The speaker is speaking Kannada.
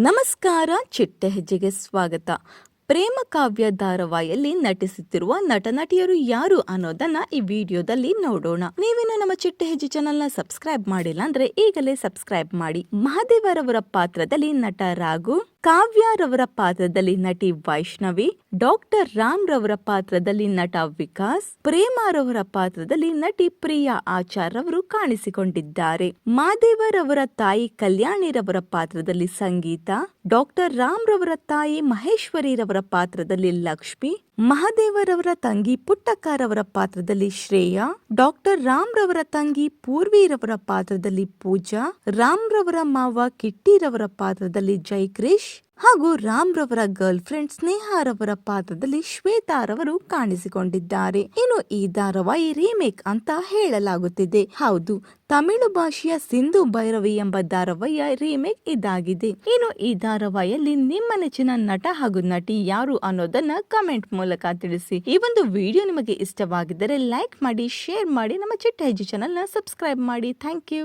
ನಮಸ್ಕಾರ, ಚಿಟ್ಟೆ ಹೆಜ್ಜೆಗೆ ಸ್ವಾಗತ. ಪ್ರೇಮ ಕಾವ್ಯ ಧಾರಾವಾಹಿಯಲ್ಲಿ ನಟಿಸುತ್ತಿರುವ ನಟ ನಟಿಯರು ಯಾರು ಅನ್ನೋದನ್ನ ಈ ವಿಡಿಯೋದಲ್ಲಿ ನೋಡೋಣ. ನೀವೇನು ನಮ್ಮ ಚಿಟ್ಟೆ ಹೆಜ್ಜೆ ಚಾನೆಲ್ ನ ಸಬ್ಸ್ಕ್ರೈಬ್ ಮಾಡಿಲ್ಲ ಅಂದ್ರೆ ಈಗಲೇ ಸಬ್ಸ್ಕ್ರೈಬ್ ಮಾಡಿ. ಮಹಾದೇವರವರ ಪಾತ್ರದಲ್ಲಿ ನಟ ರಾಘು, ಕಾವ್ಯ ರವರ ಪಾತ್ರದಲ್ಲಿ ನಟಿ ವೈಷ್ಣವಿ, ಡಾಕ್ಟರ್ ರಾಮ್ ರವರ ಪಾತ್ರದಲ್ಲಿ ನಟ ವಿಕಾಸ್, ಪ್ರೇಮಾರವರ ಪಾತ್ರದಲ್ಲಿ ನಟಿ ಪ್ರಿಯಾ ಆಚಾರ್ ರವರು ಕಾಣಿಸಿಕೊಂಡಿದ್ದಾರೆ. ಮಹಾದೇವರವರ ತಾಯಿ ಕಲ್ಯಾಣಿ ರವರ ಪಾತ್ರದಲ್ಲಿ ಸಂಗೀತ, ಡಾಕ್ಟರ್ ರಾಮ್ ರವರ ತಾಯಿ ಮಹೇಶ್ವರಿ ರವರ ಪಾತ್ರದಲ್ಲಿ ಲಕ್ಷ್ಮಿ, ಮಹಾದೇವರವರ ತಂಗಿ ಪುಟ್ಟಕ್ಕರವರ ಪಾತ್ರದಲ್ಲಿ ಶ್ರೇಯಾ, ಡಾಕ್ಟರ್ ರಾಮ್ ರವರ ತಂಗಿ ಪೂರ್ವಿರವರ ಪಾತ್ರದಲ್ಲಿ ಪೂಜಾ, ರಾಮ್ ರವರ ಮಾವ ಕಿಟ್ಟಿರವರ ಪಾತ್ರದಲ್ಲಿ ಜೈಕ್ರಿಶ್ ಹಾಗೂ ರಾಮ್ ರವರ ಗರ್ಲ್ ಫ್ರೆಂಡ್ ಸ್ನೇಹಾರವರ ಪಾತ್ರದಲ್ಲಿ ಶ್ವೇತಾರವರು ಕಾಣಿಸಿಕೊಂಡಿದ್ದಾರೆ. ಇನ್ನು ಈ ಧಾರಾವಾಹಿ ರೀಮೇಕ್ ಅಂತ ಹೇಳಲಾಗುತ್ತಿದೆ. ಹೌದು, ತಮಿಳು ಭಾಷೆಯ ಸಿಂಧು ಭೈರವಿ ಎಂಬ ಧಾರಾವಾಹಿಯ ರೀಮೇಕ್ ಇದಾಗಿದೆ. ಇನ್ನು ಈ ಧಾರಾವಾಹಿಯಲ್ಲಿ ನಿಮ್ಮ ನೆಚ್ಚಿನ ನಟ ಹಾಗೂ ನಟಿ ಯಾರು ಅನ್ನೋದನ್ನ ಕಮೆಂಟ್ ಮೂಲಕ ತಿಳಿಸಿ. ಈ ಒಂದು ವಿಡಿಯೋ ನಿಮಗೆ ಇಷ್ಟವಾಗಿದ್ದರೆ ಲೈಕ್ ಮಾಡಿ, ಶೇರ್ ಮಾಡಿ, ನಮ್ಮ ಚಿಟ್ಟೆ ಹೆಜ್ಜೆ ಚಾನೆಲ್ ನ ಸಬ್ಸ್ಕ್ರೈಬ್ ಮಾಡಿ. Thank you.